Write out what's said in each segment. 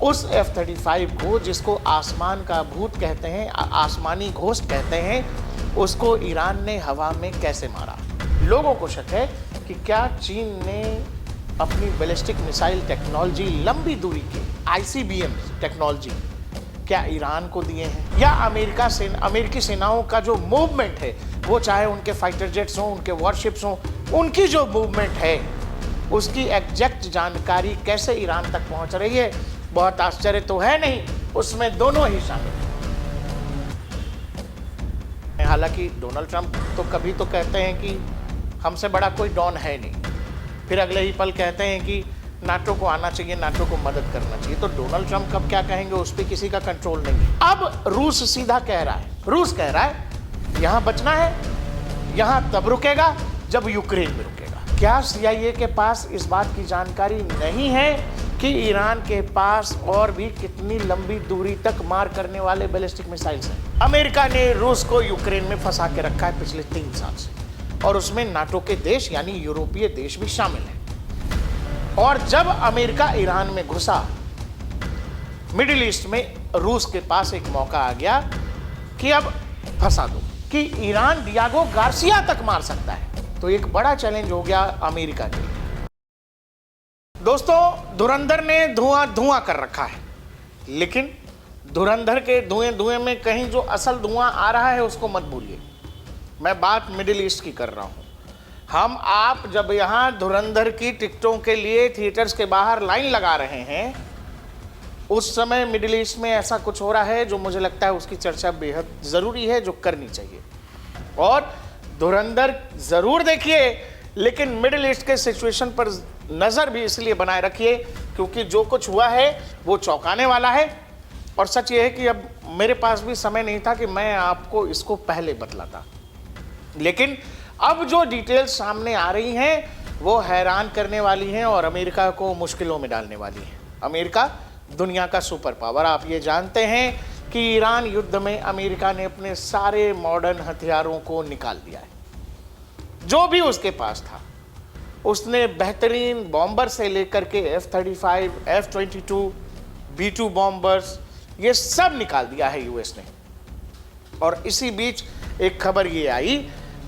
उस F-35 को, जिसको आसमान का भूत कहते हैं, आसमानी घोस्ट कहते हैं, उसको ईरान ने हवा में कैसे मारा। लोगों को शक है कि क्या चीन ने अपनी बैलिस्टिक मिसाइल टेक्नोलॉजी, लंबी दूरी के ICBM टेक्नोलॉजी क्या ईरान को दिए हैं, या अमेरिकी सेनाओं का जो मूवमेंट है, वो चाहे उनके फाइटर जेट्स हों, उनके वॉरशिप्स हों, उनकी जो मूवमेंट है उसकी एग्जैक्ट जानकारी कैसे ईरान तक पहुंच रही है। बहुत आश्चर्य तो है नहीं, उसमें दोनों ही शामिल हैं। हालांकि डोनाल्ड ट्रंप तो कभी तो कहते हैं कि हमसे बड़ा कोई डॉन है नहीं, फिर अगले ही पल कहते हैं कि नाटो को आना चाहिए, नाटो को मदद करना चाहिए। तो डोनाल्ड ट्रंप कब क्या कहेंगे उस पर किसी का कंट्रोल नहीं है। अब रूस सीधा कह रहा है, रूस कह रहा है यहां बचना है, यहां तब रुकेगा जब यूक्रेन में रुकेगा। क्या CIA के पास इस बात की जानकारी नहीं है कि ईरान के पास और भी कितनी लंबी दूरी तक मार करने वाले बैलिस्टिक मिसाइल्स हैं? अमेरिका ने रूस को यूक्रेन में फंसा के रखा है पिछले 3 साल से, और उसमें नाटो के देश यानी यूरोपीय देश भी शामिल हैं। और जब अमेरिका ईरान में घुसा, मिडिल ईस्ट में रूस के पास एक मौका आ गया कि अब फंसा दो, कि ईरान डियागो गार्सिया तक मार सकता है। तो एक बड़ा चैलेंज हो गया अमेरिका के लिए। दोस्तों, धुरंधर ने धुआं कर रखा है, लेकिन धुरंधर के धुएं में कहीं जो असल धुआं आ रहा है उसको मत भूलिए। मैं बात मिडिल ईस्ट की कर रहा हूं। हम आप जब यहां धुरंधर की टिकटों के लिए थिएटर्स के बाहर लाइन लगा रहे हैं, उस समय मिडिल ईस्ट में ऐसा कुछ हो रहा है जो मुझे लगता है उसकी चर्चा बेहद जरूरी है, जो करनी चाहिए। और धुरंधर जरूर देखिए, लेकिन मिडिल ईस्ट के सिचुएशन पर नजर भी इसलिए बनाए रखिए क्योंकि जो कुछ हुआ है वो चौंकाने वाला है। और सच ये है कि अब मेरे पास भी समय नहीं था कि मैं आपको इसको पहले बतलाता, लेकिन अब जो डिटेल्स सामने आ रही हैं वो हैरान करने वाली हैं और अमेरिका को मुश्किलों में डालने वाली हैं। अमेरिका दुनिया का सुपर पावर, आप ये जानते हैं कि ईरान युद्ध में अमेरिका ने अपने सारे मॉडर्न हथियारों को निकाल दिया है, जो भी उसके पास था। उसने बेहतरीन बॉम्बर से लेकर के F-35, F-22, B-2 बॉम्बर्स, ये सब निकाल दिया है यूएस ने। और इसी बीच एक खबर ये आई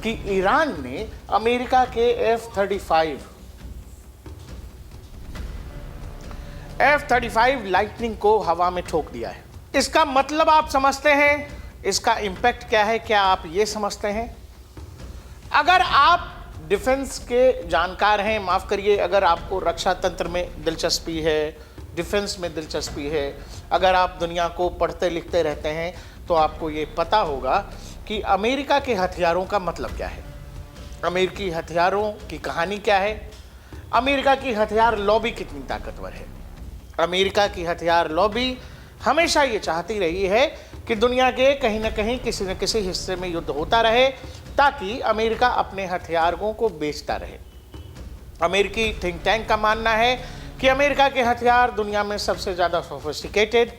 कि ईरान ने अमेरिका के F-35 लाइटनिंग को हवा में ठोक दिया है। इसका मतलब आप समझते हैं, इसका इंपैक्ट क्या है? क्या आप ये समझते हैं? अगर आप डिफेंस के जानकार हैं, माफ करिए, अगर आपको रक्षा तंत्र में दिलचस्पी है, डिफेंस में दिलचस्पी है, अगर आप दुनिया को पढ़ते लिखते रहते हैं, तो आपको ये पता होगा कि अमेरिका के हथियारों का मतलब क्या है, अमेरिकी हथियारों की कहानी क्या है, अमेरिका की हथियार लॉबी कितनी ताकतवर है। अमेरिका की हथियार लॉबी हमेशा ये चाहती रही है कि दुनिया के कहीं ना कहीं किसी न किसी हिस्से में युद्ध होता रहे, ताकि अमेरिका अपने हथियारों को बेचता रहे। अमेरिकी थिंक टैंक का मानना है कि अमेरिका के हथियार दुनिया में सबसे ज़्यादा सोफिस्टिकेटेड,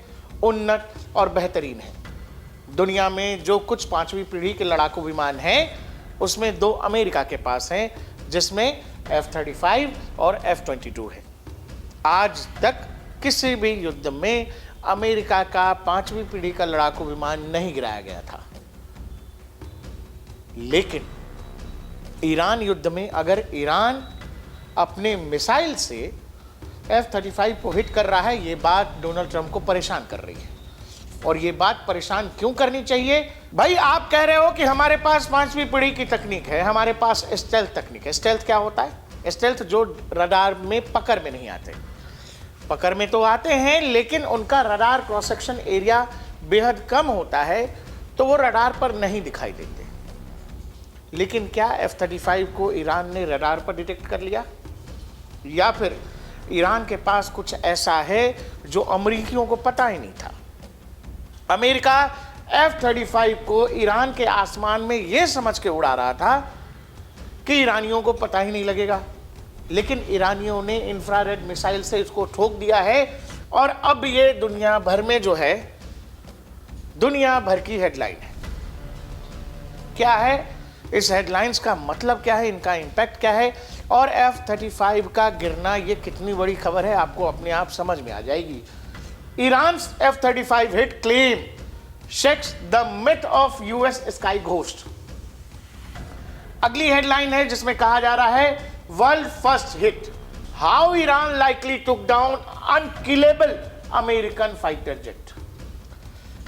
उन्नत और बेहतरीन है। दुनिया में जो कुछ 5वीं पीढ़ी के लड़ाकू विमान हैं, उसमें 2 अमेरिका के पास हैं, जिसमें F-35 और F-22 है। आज तक किसी भी युद्ध में अमेरिका का 5वीं पीढ़ी का लड़ाकू विमान नहीं गिराया गया था। लेकिन ईरान युद्ध में अगर ईरान अपने मिसाइल से F-35 को हिट कर रहा है, ये बात डोनाल्ड ट्रंप को परेशान कर रही है। और ये बात परेशान क्यों करनी चाहिए? भाई, आप कह रहे हो कि हमारे पास 5वीं पीढ़ी की तकनीक है, हमारे पास स्टेल्थ तकनीक है। स्टेल्थ क्या होता है? स्टेल्थ जो रडार में पकड़ में नहीं आते, पकड़ में तो आते हैं, लेकिन उनका रडार क्रॉस सेक्शन एरिया बेहद कम होता है, तो वो रडार पर नहीं दिखाई देते। लेकिन क्या F-35 को ईरान ने रडार पर डिटेक्ट कर लिया? या फिर ईरान के पास कुछ ऐसा है जो अमेरिकियों को पता ही नहीं था? अमेरिका F-35 को ईरान के आसमान में यह समझ के उड़ा रहा था कि ईरानियों को पता ही नहीं लगेगा, लेकिन ईरानियों ने इंफ्रारेड मिसाइल से इसको ठोक दिया है। और अब ये दुनिया भर में जो है, दुनिया भर की हेडलाइन है। क्या है इस हेडलाइंस का मतलब? क्या है इनका इंपैक्ट? क्या है? और F-35 का गिरना ये कितनी बड़ी खबर है, आपको अपने आप समझ में आ जाएगी। Iran's F-35 hit claim shakes the myth of US sky ghost. अगली हेडलाइन है जिसमें कहा जा रहा है world first hit, how Iran likely took down unkillable American fighter jet.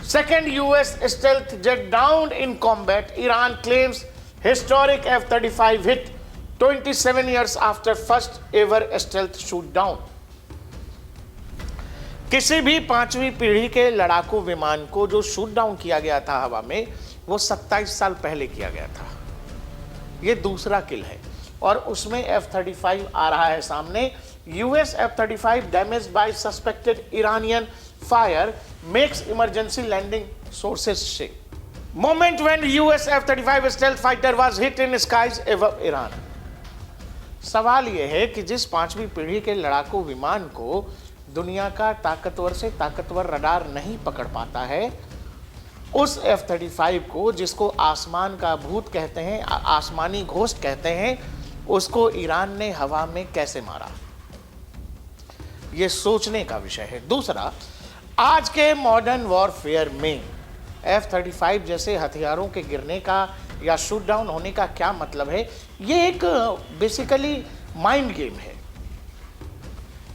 Second US stealth jet downed in combat. Iran claims historic F-35 hit 27 years after first ever stealth shoot down. किसी भी पांचवी पीढ़ी के लड़ाकू विमान को जो shoot down किया गया था हवा में, वो 27 साल पहले किया गया था. ये दूसरा किल है और उसमें F-35 आ रहा है सामने. US F-35 damage bye suspected Iranian fire makes emergency landing sources shake. Moment when US F-35 stealth fighter was hit in skies above Iran. सवाल यह है कि जिस पांचवी पीढ़ी के लड़ाकू विमान को दुनिया का ताकतवर से ताकतवर रडार नहीं पकड़ पाता है, उस F-35 को, जिसको आसमान का भूत कहते हैं, आसमानी घोस्ट कहते हैं, उसको ईरान ने हवा में कैसे मारा? यह सोचने का विषय है. दूसरा, आज के मॉडर्न वॉरफेयर में F-35 जैसे हथियारों के गिरने का या शूट डाउन होने का क्या मतलब है? ये एक बेसिकली माइंड गेम है.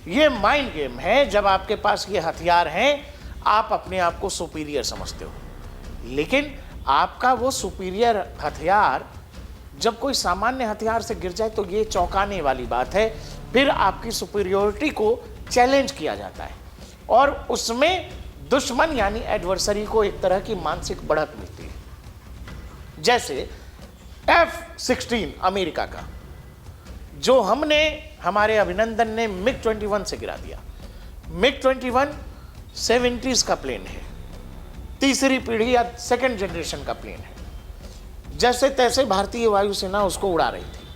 ये माइंड गेम है. जब आपके पास ये हथियार हैं, आप अपने आप को सुपीरियर समझते हो, लेकिन आपका वो सुपीरियर हथियार जब कोई सामान्य हथियार से गिर जाए तो ये चौंकाने वाली बात है. फिर आपकी सुपीरियोरिटी को चैलेंज किया जाता है और उसमें दुश्मन यानी एडवर्सरी को एक तरह की मानसिक बढ़त मिलती है. जैसे F-16 अमेरिका का, जो हमारे अभिनंदन ने MiG-21 से गिरा दिया. MiG-21 70s का प्लेन है, तीसरी पीढ़ी या सेकंड जनरेशन का प्लेन है. जैसे तैसे भारतीय वायुसेना उसको उड़ा रही थी.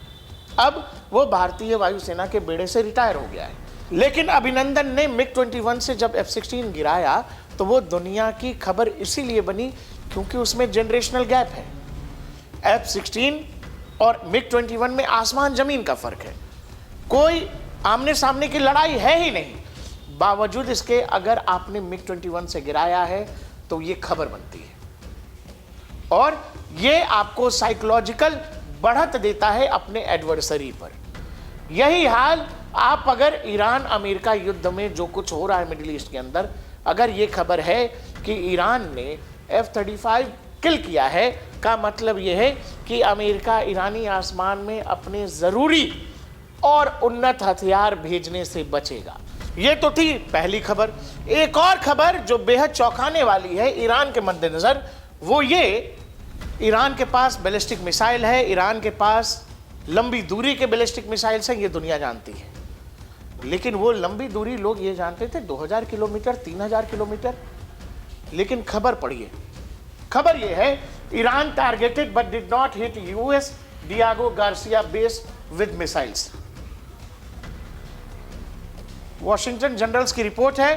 अब वो भारतीय वायुसेना के बेड़े से रिटायर हो गया है. लेकिन अभिनंदन ने MiG-21 से जब F-16 गिराया तो वो दुनिया की खबर इसीलिए बनी क्योंकि उसमें जनरेशनल गैप है. F-16 और MiG-21 में आसमान जमीन का फर्क है. कोई आमने सामने की लड़ाई है ही नहीं. बावजूद इसके अगर आपने MiG-21 से गिराया है तो ये खबर बनती है और ये आपको साइकोलॉजिकल बढ़त देता है अपने एडवर्सरी पर. यही हाल आप अगर ईरान अमेरिका युद्ध में जो कुछ हो रहा है मिडिल ईस्ट के अंदर, अगर ये खबर है कि ईरान ने F-35 किल किया है, का मतलब यह है कि अमेरिका ईरानी आसमान में अपने ज़रूरी और उन्नत हथियार भेजने से बचेगा. ये तो थी पहली खबर. एक और खबर जो बेहद चौंकाने वाली है ईरान के मद्देनज़र, वो ये, ईरान के पास बैलिस्टिक मिसाइल है, ईरान के पास लंबी दूरी के बैलिस्टिक मिसाइल्स हैं, ये दुनिया जानती है. लेकिन वो लंबी दूरी लोग ये जानते थे 2000 किलोमीटर, 3000 किलोमीटर. लेकिन खबर पढ़िए. खबर ये है, Iran targeted but did not hit US Diego Garcia base with missiles. Washington generals की रिपोर्ट है.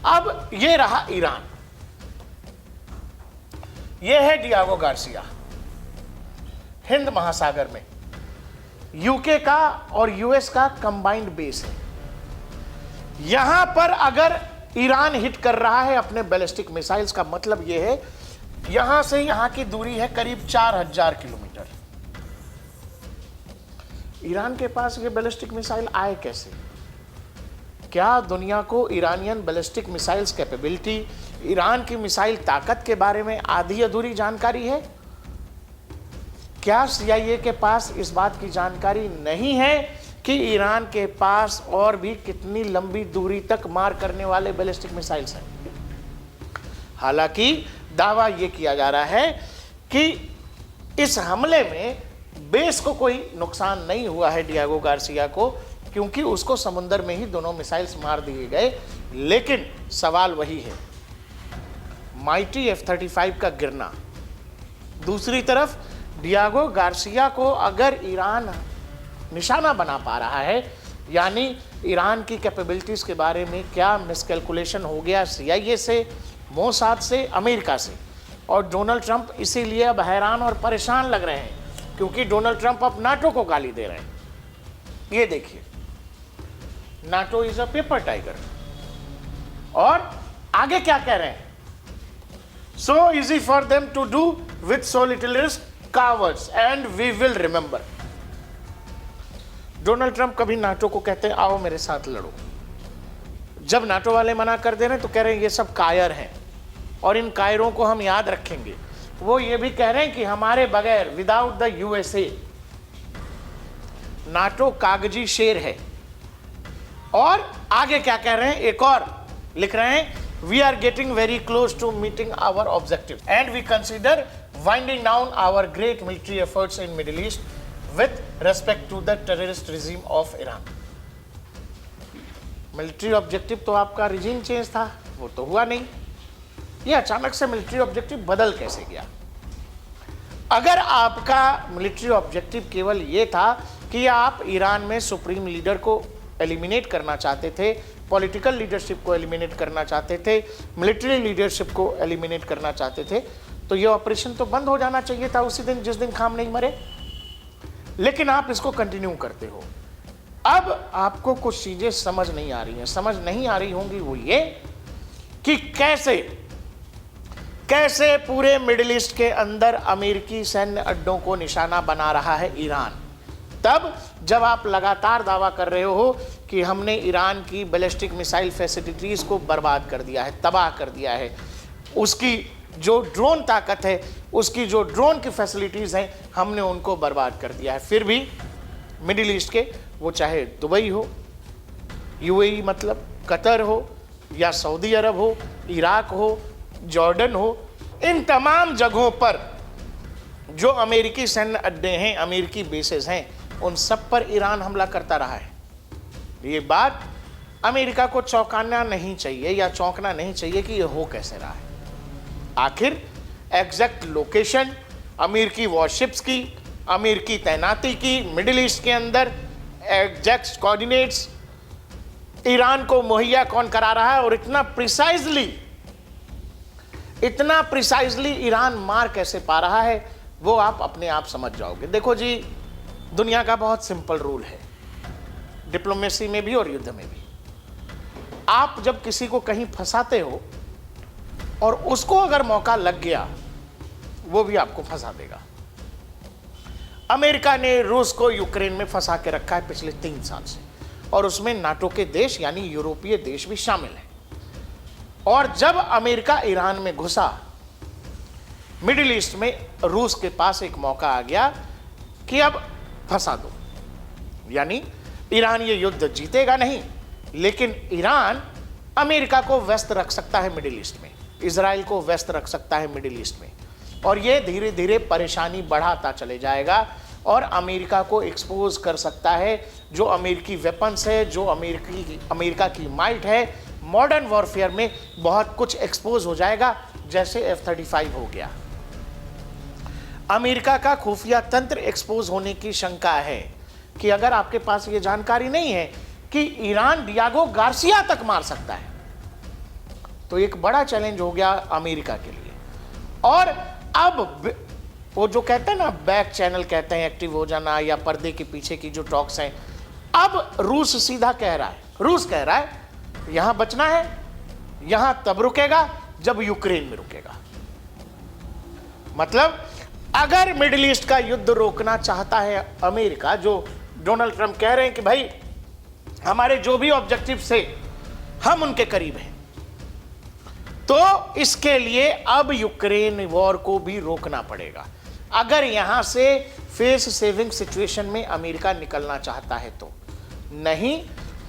अब ये रहा ईरान, ये है डियागो गार्सिया, हिंद महासागर में यूके का और US का कंबाइंड बेस है. यहां पर अगर ईरान हिट कर रहा है अपने बैलिस्टिक मिसाइल्स का मतलब यह है, यहां से यहां की दूरी है करीब 4000 किलोमीटर. ईरान के पास ये बैलिस्टिक मिसाइल आए कैसे? क्या दुनिया को Iranian ballistic missiles capability, Iran की मिसाइल ताकत के बारे में आधी अधूरी जानकारी है? क्या CIA के पास इस बात की जानकारी नहीं है कि ईरान के पास और भी कितनी लंबी दूरी तक मार करने वाले बैलिस्टिक मिसाइल्स हैं? हालांकि दावा यह किया जा रहा है कि इस हमले में बेस को कोई नुकसान नहीं हुआ है डियागो गार्सिया को, क्योंकि उसको समुद्र में ही दोनों मिसाइल्स मार दिए गए. लेकिन सवाल वही है, माइटी F-35 का गिरना. दूसरी तरफ डियागो गार्सिया को अगर ईरान निशाना बना पा रहा है, यानी ईरान की कैपेबिलिटीज के बारे में क्या मिसकैलकुलेशन हो गया CIA से, मोसाद से, अमेरिका से, और डोनाल्ड ट्रंप इसीलिए अब हैरान और परेशान लग रहे हैं क्योंकि डोनाल्ड ट्रंप अब नाटो को गाली दे रहे हैं. ये देखिए, NATO is a paper tiger. और आगे क्या कह रहे हैं? So easy for them to do with so little risk cowards and we will remember. Donald Trump कभी नाटो को कहते हैं आओ मेरे साथ लड़ो, जब नाटो वाले मना कर दे रहे हैं तो कह रहे हैं ये सब कायर हैं और इन कायरों को हम याद रखेंगे। वो ये भी कह रहे हैं कि हमारे बगैर, विदाउट द यूएसए, नाटो कागजी शेर है। और आगे क्या कह रहे हैं, एक और लिख रहे हैं, we are getting very close to meeting our objective and we consider winding down our great military efforts in Middle East with respect to the terrorist regime of Iran. Military objective तो आपका regime change था, वो तो हुआ नहीं। ये अचानक से मिलिट्री ऑब्जेक्टिव बदल कैसे गया? अगर आपका मिलिट्री ऑब्जेक्टिव केवल ये था कि आप ईरान में सुप्रीम लीडर को एलिमिनेट करना चाहते थे, पॉलिटिकल लीडरशिप को एलिमिनेट करना चाहते थे, मिलिट्री लीडरशिप को एलिमिनेट करना चाहते थे, तो ये ऑपरेशन तो बंद हो जाना चाहिए था उसी दिन जिस दिन खामनेई मरे। लेकिन आप इसको कंटिन्यू करते हो। अब आपको कुछ चीजें समझ नहीं आ रही हैं, समझ नहीं आ रही होंगी वो ये कि कैसे पूरे मिडिल ईस्ट के अंदर अमेरिकी सैन्य अड्डों को निशाना बना रहा है ईरान। तब जब आप लगातार दावा कर रहे हो कि हमने ईरान की बैलिस्टिक मिसाइल फैसिलिटीज को बर्बाद कर दिया है, तबाह कर दिया है, उसकी जो ड्रोन ताकत है, उसकी जो ड्रोन की फैसिलिटीज हैं, हमने उनको बर्बाद कर दिया है। फिर भी मिडिल ईस्ट के, वो चाहे दुबई हो, यूएई मतलब कतर हो, या सऊदी अरब हो, इराक हो, जॉर्डन हो, इन तमाम जगहों पर जो अमेरिकी सैन्य अड्डे हैं, अमेरिकी बेसेस हैं, उन सब पर ईरान हमला करता रहा है। ये बात अमेरिका को चौंकाना नहीं चाहिए या चौंकना नहीं चाहिए कि ये हो कैसे रहा है। आखिर एग्जैक्ट लोकेशन अमेरिकी वॉरशिप्स की, अमेरिकी तैनाती की मिडिल ईस्ट के अंदर, एग्जैक्ट कोऑर्डिनेट्स ईरान को मुहैया कौन करा रहा है और इतना प्रिसाइजली ईरान मार कैसे पा रहा है, वो आप अपने आप समझ जाओगे। देखो जी, दुनिया का बहुत सिंपल रूल है, डिप्लोमेसी में भी और युद्ध में भी। आप जब किसी को कहीं फंसाते हो और उसको अगर मौका लग गया, वो भी आपको फंसा देगा। अमेरिका ने रूस को यूक्रेन में फंसा के रखा है पिछले 3 साल से, और उसमें नाटो के देश यानी यूरोपीय देश भी शामिल हैं। और जब अमेरिका ईरान में घुसा, मिडिल ईस्ट में रूस के पास एक मौका आ गया कि अब फंसा दो, यानी ईरान ये युद्ध जीतेगा नहीं, लेकिन ईरान अमेरिका को व्यस्त रख सकता है मिडिल ईस्ट में, इजराइल को व्यस्त रख सकता है मिडिल ईस्ट में, और ये धीरे धीरे परेशानी बढ़ाता चले जाएगा और अमेरिका को एक्सपोज कर सकता है। जो अमेरिकी वेपन्स है, जो अमेरिका की माइट है, मॉडर्न वॉरफेयर में बहुत कुछ एक्सपोज हो जाएगा, जैसे F-35 हो गया। अमेरिका का खुफिया तंत्र एक्सपोज होने की शंका है कि अगर आपके पास ये जानकारी नहीं है कि ईरान डियागो गार्सिया तक मार सकता है, तो एक बड़ा चैलेंज हो गया अमेरिका के लिए। और अब वो जो कहते हैं ना, बैक चैनल कहते हैं एक्टिव हो जाना, या पर्दे के पीछे की जो टॉक्स हैं, अब रूस सीधा कह रहा है, रूस कह रहा है यहां बचना है, यहां तब रुकेगा जब यूक्रेन में रुकेगा। मतलब अगर मिडिल ईस्ट का युद्ध रोकना चाहता है अमेरिका, जो डोनाल्ड ट्रंप कह रहे हैं कि भाई हमारे जो भी ऑब्जेक्टिव से हम उनके करीब हैं, तो इसके लिए अब यूक्रेन वॉर को भी रोकना पड़ेगा। अगर यहां से फेस सेविंग सिचुएशन में अमेरिका निकलना चाहता है तो, नहीं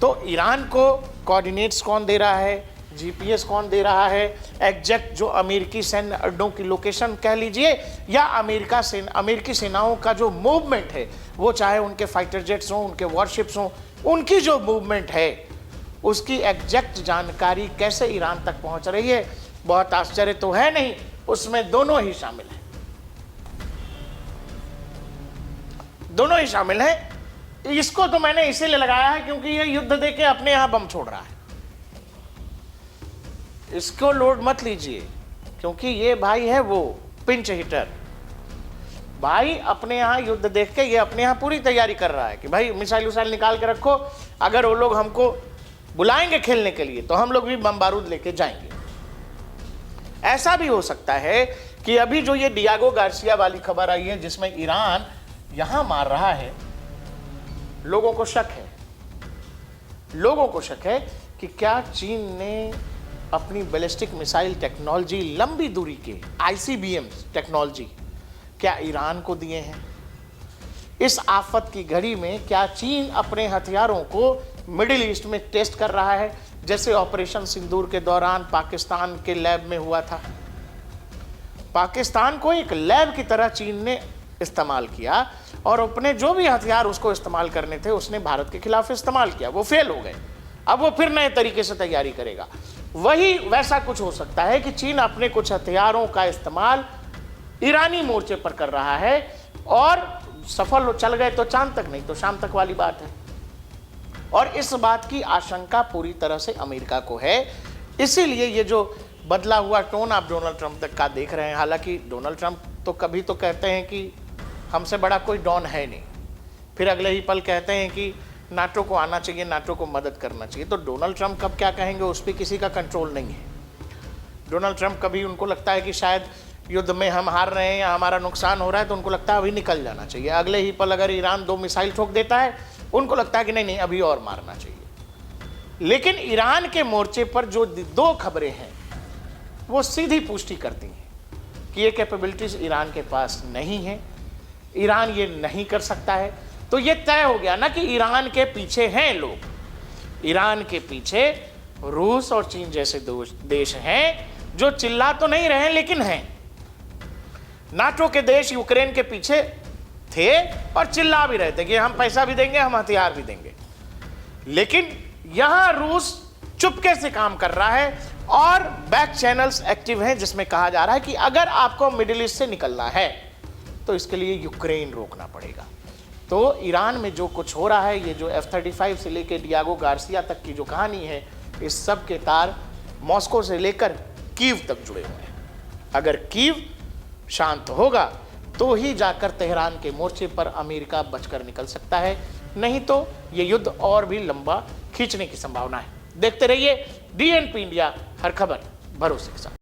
तो ईरान को कोऑर्डिनेट्स कौन दे रहा है, जीपीएस कौन दे रहा है, एग्जैक्ट जो अमेरिकी सैन्य अड्डों की लोकेशन कह लीजिए, या अमेरिकी सेनाओं का जो मूवमेंट है, वो चाहे उनके फाइटर जेट्स हों, उनके वॉरशिप्स हों, उनकी जो मूवमेंट है, उसकी एग्जैक्ट जानकारी कैसे ईरान तक पहुंच रही है, बहुत आश्चर्य तो है नहीं, उसमें दोनों ही शामिल हैं, दोनों ही शामिल हैं। इसको तो मैंने इसीलिए लगाया है क्योंकि ये युद्ध देके अपने यहां बम छोड़ रहा है। इसको लोड मत लीजिए, क्योंकि ये भाई है वो पिंच हिटर भाई, अपने यहाँ युद्ध देख के ये अपने यहाँ पूरी तैयारी कर रहा है कि भाई मिसाइल विसाइल निकाल के रखो, अगर वो लोग हमको बुलाएंगे खेलने के लिए तो हम लोग भी बम बारूद लेके जाएंगे। ऐसा भी हो सकता है कि अभी जो ये डियागो गार्सिया वाली खबर आई है जिसमें ईरान यहां मार रहा है, लोगों को शक है कि क्या चीन ने अपनी बैलिस्टिक मिसाइल टेक्नोलॉजी, लंबी दूरी के ICBM टेक्नोलॉजी क्या ईरान को दिए हैं। इस आफत की घड़ी में क्या चीन अपने हथियारों को मिडिल ईस्ट में टेस्ट कर रहा है, जैसे ऑपरेशन सिंदूर के दौरान पाकिस्तान के लैब में हुआ था। पाकिस्तान को एक लैब की तरह चीन ने इस्तेमाल किया और अपने जो भी हथियार उसको इस्तेमाल करने थे उसने भारत के खिलाफ इस्तेमाल किया, वो फेल हो गए। अब वो फिर नए तरीके से तैयारी करेगा। वही वैसा कुछ हो सकता है कि चीन अपने कुछ हथियारों का इस्तेमाल ईरानी मोर्चे पर कर रहा है और सफल चल गए तो चांद तक, नहीं तो शाम तक वाली बात है। और इस बात की आशंका पूरी तरह से अमेरिका को है। इसीलिए ये जो बदला हुआ टोन आप डोनाल्ड ट्रंप तक का देख रहे हैं। हालांकि डोनाल्ड ट्रंप तो कभी तो कहते हैं कि हमसे बड़ा कोई डॉन है नहीं, फिर अगले ही पल कहते हैं कि नाटो को आना चाहिए, नाटो को मदद करना चाहिए। तो डोनाल्ड ट्रंप कब क्या कहेंगे उस पर किसी का कंट्रोल नहीं है। डोनाल्ड ट्रंप कभी उनको लगता है कि शायद युद्ध में हम हार रहे हैं या हमारा नुकसान हो रहा है तो उनको लगता है अभी निकल जाना चाहिए। अगले ही पल अगर ईरान 2 मिसाइल ठोक देता है उनको लगता है कि नहीं अभी और मारना चाहिए। लेकिन ईरान के मोर्चे पर जो 2 खबरें हैं वो सीधी पुष्टि करती हैं कि ये कैपेबिलिटीज ईरान के पास नहीं है, ईरान ये नहीं कर सकता है। तो ये तय हो गया ना कि ईरान के पीछे हैं लोग। ईरान के पीछे रूस और चीन जैसे देश हैं जो चिल्ला तो नहीं रहे लेकिन हैं। नाटो के देश यूक्रेन के पीछे थे और चिल्ला भी रहे थे कि हम पैसा भी देंगे, हम हथियार भी देंगे। लेकिन यहां रूस चुपके से काम कर रहा है और बैक चैनल्स एक्टिव हैं जिसमें कहा जा रहा है कि अगर आपको मिडिल ईस्ट से निकलना है तो इसके लिए यूक्रेन रोकना पड़ेगा। तो ईरान में जो कुछ हो रहा है, ये जो F-35 से लेकर डियागो गार्सिया तक की जो कहानी है, इस सब के तार मॉस्को से लेकर कीव तक जुड़े हुए हैं। अगर कीव शांत होगा तो ही जाकर तेहरान के मोर्चे पर अमेरिका बचकर निकल सकता है, नहीं तो ये युद्ध और भी लंबा खींचने की संभावना है। देखते रहिए DNP इंडिया, हर खबर भरोसे के साथ।